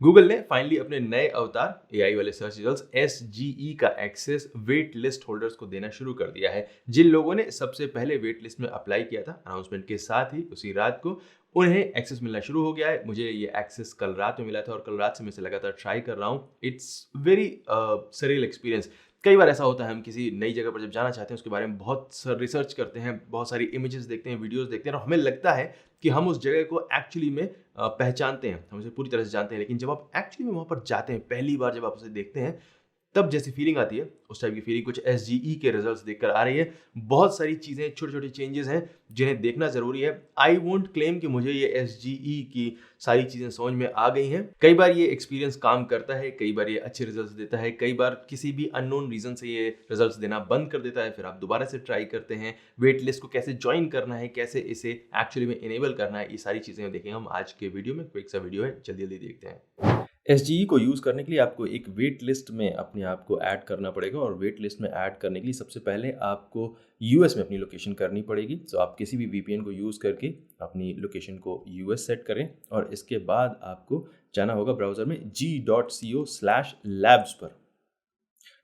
Google ने finally अपने नए अवतार एआई वाले सर्च रिजल्ट्स एसजीई का एक्सेस वेट लिस्ट होल्डर्स को देना शुरू कर दिया है। जिन लोगों ने सबसे पहले वेट लिस्ट में अप्लाई किया था, अनाउंसमेंट के साथ ही उसी रात को उन्हें एक्सेस मिलना शुरू हो गया है। मुझे ये एक्सेस कल रात में मिला था और कल रात से मैं इसे लगातार ट्राई कर रहा हूँ। It's very surreal experience. कई बार ऐसा होता है, हम किसी नई जगह पर जब जाना चाहते हैं उसके बारे में बहुत रिसर्च करते हैं, बहुत सारी इमेजेस देखते हैं, वीडियोस देखते हैं और हमें लगता है कि हम उस जगह को एक्चुअली में पहचानते हैं, हम उसे पूरी तरह से जानते हैं। लेकिन जब आप एक्चुअली में वहाँ पर जाते हैं, पहली बार जब आप उसे देखते हैं, तब जैसी फीलिंग आती है, उस टाइप की फीलिंग कुछ एसजीई के रिजल्ट्स देखकर आ रही है। बहुत सारी चीज़ें, छोटे-छोटे चेंजेस हैं जिन्हें देखना ज़रूरी है। आई वोंट क्लेम कि मुझे ये एसजीई की सारी चीज़ें समझ में आ गई हैं। कई बार ये एक्सपीरियंस काम करता है, कई बार ये अच्छे रिजल्ट्स देता है, कई बार किसी भी अननोन रीज़न से ये रिजल्ट्स देना बंद कर देता है। फिर आप दोबारा से ट्राई करते हैं। वेट लिस्ट को कैसे जॉइन करना है, कैसे इसे एक्चुअली में इनेबल करना है, ये सारी चीज़ें देखेंगे हम आज के वीडियो में। क्विक सा वीडियो है, जल्दी-जल्दी देखते हैं। एसजीई को यूज़ करने के लिए आपको एक वेट लिस्ट में अपने आप को ऐड करना पड़ेगा और वेट लिस्ट में ऐड करने के लिए सबसे पहले आपको यूएस में अपनी लोकेशन करनी पड़ेगी। तो आप किसी भी वीपीएन को यूज़ करके अपनी लोकेशन को यूएस सेट करें और इसके बाद आपको जाना होगा ब्राउज़र में g.co/labs पर।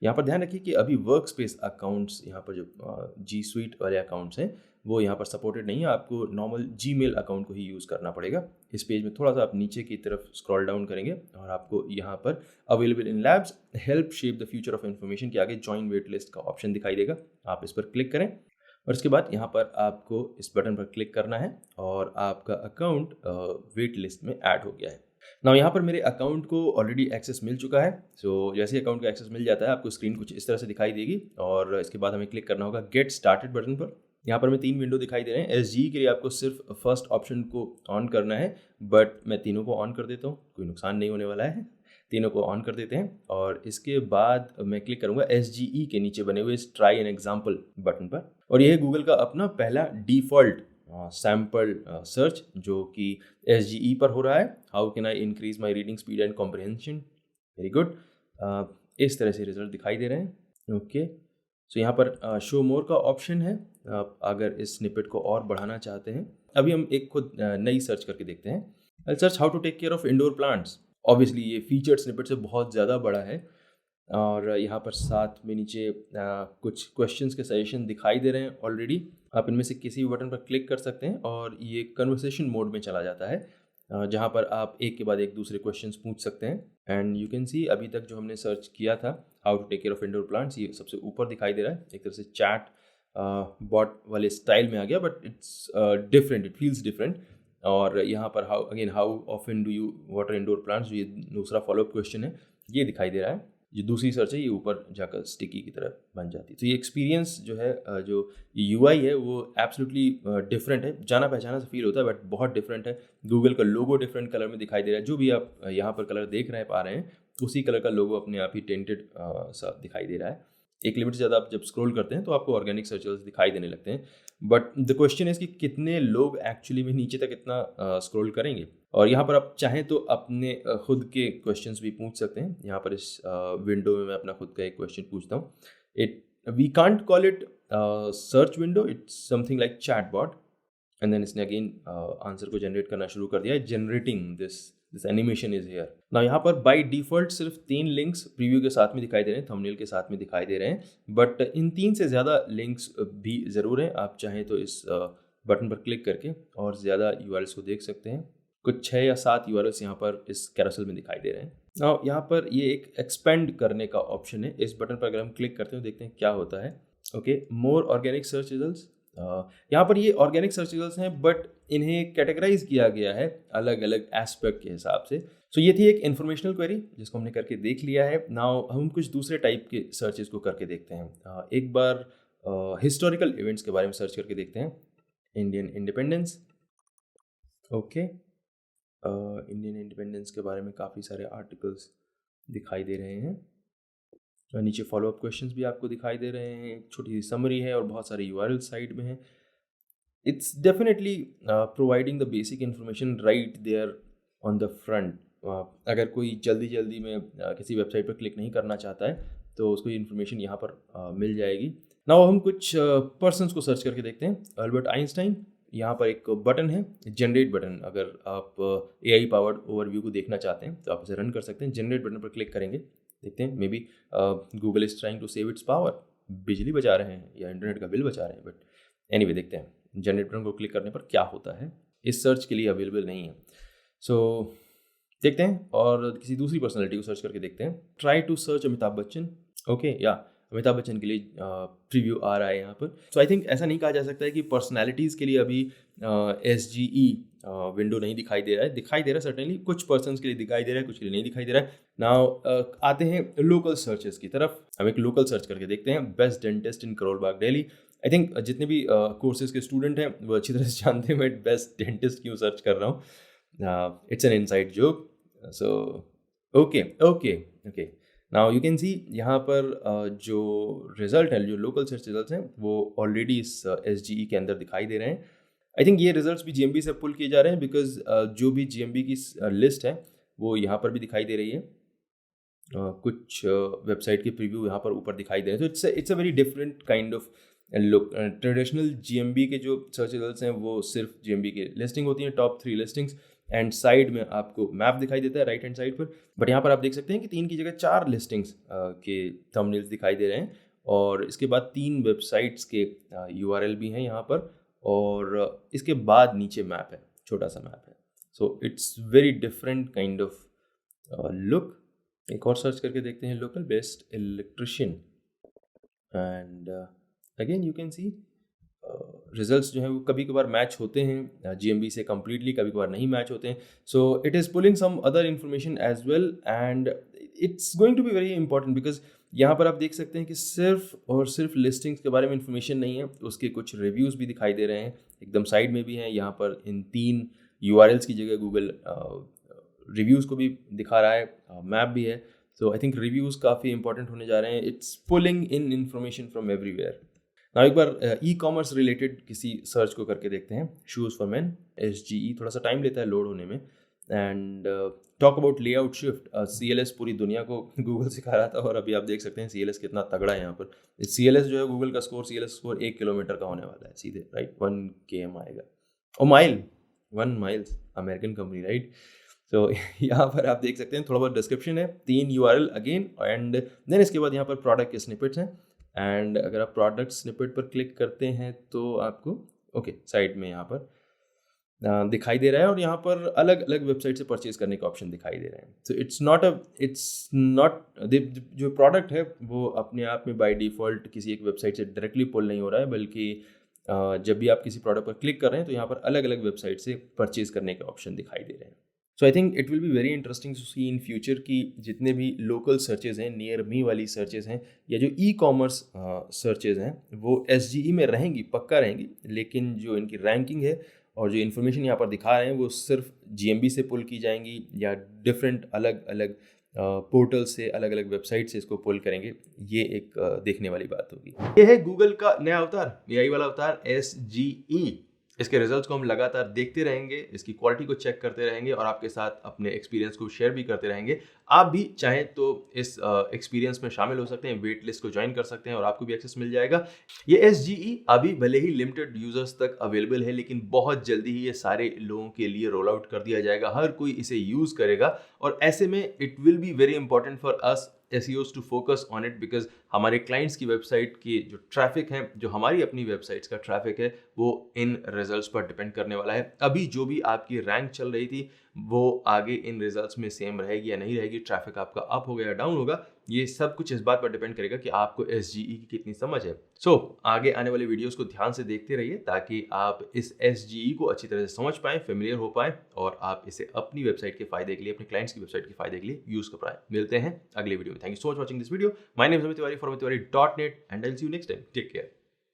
यहाँ पर ध्यान रखिए कि अभी वर्क स्पेस अकाउंट्स, यहाँ पर जो जी स्वीट वाले अकाउंट्स हैं वो यहाँ पर सपोर्टेड नहीं है। आपको नॉर्मल जीमेल अकाउंट को ही यूज़ करना पड़ेगा। इस पेज में थोड़ा सा आप नीचे की तरफ स्क्रॉल डाउन करेंगे और आपको यहाँ पर available in labs help shape the future of information के आगे जॉइन वेट लिस्ट का ऑप्शन दिखाई देगा। आप इस पर क्लिक करें और इसके बाद यहाँ पर आपको इस बटन पर क्लिक करना है और आपका अकाउंट वेट लिस्ट में ऐड हो गया है। नाउ यहाँ पर मेरे अकाउंट को ऑलरेडी एक्सेस मिल चुका है। सो जैसे ही अकाउंट का एक्सेस मिल जाता है आपको स्क्रीन कुछ इस तरह से दिखाई देगी और इसके बाद हमें क्लिक करना होगा गेट स्टार्टेड बटन पर। यहाँ पर हमें 3 विंडो दिखाई दे रहे हैं। एसजी के लिए आपको सिर्फ फर्स्ट ऑप्शन को ऑन करना है, बट मैं तीनों को ऑन कर देता हूँ, कोई नुकसान नहीं होने वाला है। तीनों को ऑन कर देते हैं और इसके बाद मैं क्लिक करूँगा एसजीई के नीचे बने हुए इस ट्राई एन एग्जाम्पल बटन पर और यह है गूगल का अपना पहला डिफ़ॉल्ट सैम्पल सर्च जो कि एसजीई पर हो रहा है। How can I increase my reading speed and comprehension. Very good. इस तरह से रिजल्ट दिखाई दे रहे हैं। ओके, सो यहाँ पर शो मोर का ऑप्शन है। आप अगर इस स्निपेट को और बढ़ाना चाहते हैं, अभी हम एक खुद नई सर्च करके देखते हैं। I search how to take care of indoor plants. Obviously ये फीचर्ड स्निपेट से बहुत ज़्यादा बड़ा है और यहाँ पर साथ में नीचे कुछ क्वेश्चंस के सजेशन दिखाई दे रहे हैं ऑलरेडी। आप इनमें से किसी भी बटन पर क्लिक कर सकते हैं और ये कन्वर्सेशन मोड में चला जाता है जहाँ पर आप एक के बाद एक दूसरे क्वेश्चंस पूछ सकते हैं। एंड यू कैन सी अभी तक जो हमने सर्च किया था how to take care of indoor plants, ये सबसे ऊपर दिखाई दे रहा है। एक तरह से चैट बॉट वाले स्टाइल में आ गया, but it's different, it feels different. और यहाँ पर how often do you water indoor plants, जो ये दूसरा फॉलोअप क्वेश्चन है, ये दिखाई दे रहा है। जो दूसरी सर्च है ये ऊपर जाकर स्टिकी की तरह बन जाती है। तो ये एक्सपीरियंस जो है, जो यूआई है वो एब्सोल्युटली डिफरेंट है। जाना पहचाना सा फील होता है बट बहुत डिफरेंट है। गूगल का लोगो डिफरेंट कलर में दिखाई दे रहा है। जो भी आप यहाँ पर कलर देख रहे पा रहे हैं उसी कलर का लोगो अपने आप ही टेंटेड सा दिखाई दे रहा है। एक लिमिट से ज़्यादा आप जब स्क्रॉल करते हैं तो आपको ऑर्गेनिक सर्च दिखाई देने लगते हैं, बट द क्वेश्चन इज कि कितने लोग एक्चुअली में नीचे तक इतना स्क्रॉल करेंगे। और यहाँ पर आप चाहें तो अपने खुद के क्वेश्चंस भी पूछ सकते हैं। यहाँ पर इस विंडो में मैं अपना खुद का एक क्वेश्चन पूछता हूँ। We can't call it search window, it's something like chat bot. And then इसने अगेन आंसर को जनरेट करना शुरू कर दिया है। Generating this animation is here now. यहाँ पर बाय डिफॉल्ट सिर्फ 3 लिंक्स प्रीव्यू के साथ में दिखाई दे रहे हैं, थंबनेल के साथ में दिखाई दे रहे हैं, बट इन 3 से ज़्यादा लिंक्स भी ज़रूर हैं। आप चाहें तो इस बटन पर क्लिक करके और ज़्यादा यूआरएल्स को देख सकते हैं। कुछ 6 या 7 यूआरएल्स यहाँ पर इस कैरोसेल में दिखाई दे रहे हैं। नाउ यहाँ पर ये एक एक्सपेंड करने का ऑप्शन है। इस बटन पर अगर हम क्लिक करते हैं देखते हैं क्या होता है। ओके, मोर ऑर्गेनिक सर्च रिजल्ट्स। यहाँ पर ये ऑर्गेनिक सर्च रिजल्ट्स हैं, बट इन्हें कैटेगराइज किया गया है अलग अलग एस्पेक्ट के हिसाब से। सो ये थी एक इन्फॉर्मेशनल क्वेरी जिसको हमने करके देख लिया है। नाउ हम कुछ दूसरे टाइप के सर्चेस को करके देखते हैं। एक बार हिस्टोरिकल इवेंट्स के बारे में सर्च करके देखते हैं। Indian independence. Okay, Indian independence के बारे में काफ़ी सारे आर्टिकल्स दिखाई दे रहे हैं। नीचे फॉलोअप क्वेश्चंस भी आपको दिखाई दे रहे हैं। छोटी सी समरी है और बहुत सारे यूआरएल साइड में है। It's definitely providing the basic information right there on the front. अगर कोई जल्दी में किसी वेबसाइट पर क्लिक नहीं करना चाहता है तो उसको इन्फॉर्मेशन यहाँ पर मिल जाएगी। नाउ हम कुछ पर्सन्स को सर्च करके देखते हैं। अल्बर्ट आइंस्टाइन, यहाँ पर एक बटन है जनरेट बटन। अगर आप AI पावर्ड ओवरव्यू को देखना चाहते हैं तो आप इसे रन कर सकते हैं। जनरेट बटन पर क्लिक करेंगे, देखते हैं maybe Google is trying to save its power, बिजली बचा रहे हैं या इंटरनेट का बिल बचा रहे हैं, बट एनीवे देखते हैं जनरेट बटन को क्लिक करने पर क्या होता है। इस सर्च के लिए अवेलेबल नहीं है, सो देखते हैं और किसी दूसरी पर्सनैलिटी को सर्च करके देखते हैं। Try to search Amitabh Bachchan, okay या अमिताभ बच्चन के लिए प्रीव्यू आ रहा है यहाँ पर। सो आई थिंक ऐसा नहीं कहा जा सकता है कि पर्सनैलिटीज़ के लिए अभी SGE विंडो नहीं दिखाई दे रहा है। दिखाई दे रहा है सर्टेनली, कुछ पर्सन्स के लिए दिखाई दे रहा है, कुछ के लिए नहीं दिखाई दे रहा है। नाउ आते हैं लोकल सर्चेस की तरफ। हम एक लोकल सर्च करके देखते हैं, best dentist in Karol Bagh Delhi. I think जितने भी कोर्सेज के स्टूडेंट हैं वो अच्छी तरह से जानते हैं मैं बेस्ट डेंटिस्ट क्यों सर्च कर रहा हूँ। It's an inside joke. So okay now you can see यहाँ पर जो रिजल्ट है, जो लोकल सर्च रिजल्ट हैं वो ऑलरेडी इस SGE के अंदर दिखाई दे रहे हैं। आई थिंक ये रिजल्ट्स भी GMB से पुल किए जा रहे हैं, बिकॉज जो भी GMB की लिस्ट है वो यहाँ पर भी दिखाई दे रही है। कुछ वेबसाइट के प्रीव्यू यहाँ पर ऊपर दिखाई दे रहे हैं। तो it's a very different kind of look. Traditional GMB के जो सर्च रिजल्ट्स हैं वो सिर्फ GMB की लिस्टिंग होती हैं, टॉप 3 लिस्टिंग्स, एंड साइड में आपको मैप दिखाई देता है राइट हैंड साइड पर। बट यहाँ पर आप देख सकते हैं कि 3 की जगह 4 लिस्टिंग्स के थंबनेल्स दिखाई दे रहे हैं, और इसके बाद 3 वेबसाइट्स के URL भी हैं यहाँ पर, और इसके बाद नीचे मैप है, छोटा सा मैप है। So it's very different kind of look. एक और सर्च करके देखते हैं, local best electrician, and again you can see results जो हैं वो कभी कभार मैच होते हैं GMB से कम्प्लीटली, कभी कभार नहीं मैच होते हैं। So it is pulling some other information as well, and it's going to be very important, because यहाँ पर आप देख सकते हैं कि सिर्फ और सिर्फ लिस्टिंग्स के बारे में इन्फॉर्मेशन नहीं है, उसके कुछ रिव्यूज़ भी दिखाई दे रहे हैं, एकदम साइड में भी हैं। यहाँ पर इन 3 URLs की जगह गूगल रिव्यूज़ को भी दिखा रहा है, मैप भी है। सो आई थिंक रिव्यूज़ काफ़ी इंपॉर्टेंट होने जा रहे हैं। It's pulling in information from everywhere. ना एक बार ई-कॉमर्स रिलेटेड किसी सर्च को करके देखते हैं, शूज़ फॉर मैन SGE। थोड़ा सा टाइम लेता है लोड होने में। And talk about layout shift, CLS पूरी दुनिया को गूगल सिखा रहा था, और अभी आप देख सकते हैं CLS कितना तगड़ा है यहाँ पर। CLS जो है गूगल का स्कोर, CLS स्कोर 1 किलोमीटर का होने वाला है सीधे, राइट, 1 km आएगा, और mile 1 miles, American company, right. तो यहाँ पर आप देख सकते हैं थोड़ा बहुत डिस्क्रिप्शन है, 3 URL अगेन, एंड देन इसके बाद यहाँ पर प्रोडक्ट के स्निपेट्स हैं। एंड अगर आप प्रोडक्ट स्निपेट पर क्लिक करते हैं तो आपको साइड में यहाँ पर दिखाई दे रहा है, और यहाँ पर अलग अलग वेबसाइट से परचेज करने का ऑप्शन दिखाई दे रहे हैं। सो इट्स नॉट जो प्रोडक्ट है वो अपने आप में बाय डिफ़ॉल्ट किसी एक वेबसाइट से डायरेक्टली पुल नहीं हो रहा है, बल्कि जब भी आप किसी प्रोडक्ट पर क्लिक कर रहे हैं तो यहाँ पर अलग अलग वेबसाइट से परचेज करने के ऑप्शन दिखाई दे रहे हैं। So I think it will be very interesting to see in future की जितने भी लोकल सर्चेज हैं, नियर मी वाली सर्चेज हैं, या जो ई-कॉमर्स सर्चेज हैं वो SGE में रहेंगी, पक्का रहेंगी, लेकिन जो इनकी रैंकिंग है और जो इन्फॉर्मेशन यहाँ पर दिखा रहे हैं वो सिर्फ GMB से पुल की जाएंगी, या डिफरेंट अलग अलग पोर्टल से, अलग अलग वेबसाइट से इसको पुल करेंगे। ये एक देखने वाली बात होगी। ये है गूगल का नया अवतार, AI वाला अवतार SGE। इसके रिजल्ट्स को हम लगातार देखते रहेंगे, इसकी क्वालिटी को चेक करते रहेंगे, और आपके साथ अपने एक्सपीरियंस को शेयर भी करते रहेंगे। आप भी चाहें तो इस एक्सपीरियंस में शामिल हो सकते हैं, वेट लिस्ट को ज्वाइन कर सकते हैं, और आपको भी एक्सेस मिल जाएगा। ये SGE अभी भले ही लिमिटेड यूजर्स तक अवेलेबल है, लेकिन बहुत जल्दी ही ये सारे लोगों के लिए रोल आउट कर दिया जाएगा। हर कोई इसे यूज करेगा, और ऐसे में it will be very important for us SEOs to focus on it, because हमारे क्लाइंट्स की वेबसाइट की जो ट्रैफिक है, जो हमारी अपनी वेबसाइट्स का ट्रैफिक है, वो इन रिजल्ट्स पर डिपेंड करने वाला है। अभी जो भी आपकी रैंक चल रही थी वो आगे इन रिजल्ट्स में सेम रहेगी या नहीं रहेगी, ट्रैफिक आपका अप होगा या डाउन होगा, ये सब कुछ इस बात पर डिपेंड करेगा कि आपको SGE की कितनी समझ है। सो आगे आने वाले वीडियोस को ध्यान से देखते रहिए, ताकि आप इस SGE को अच्छी तरह से समझ पाएं, फेमिलियर हो पाएं, और आप इसे अपनी वेबसाइट के फायदे के लिए, अपने क्लाइंट्स की वेबसाइट के फायदे के लिए यूज कर पाएं। मिलते हैं अगले वीडियो में। Thank you so much watching this video. My name is Amit Tiwari from tiwari.net, and I'll see you next time. Take care.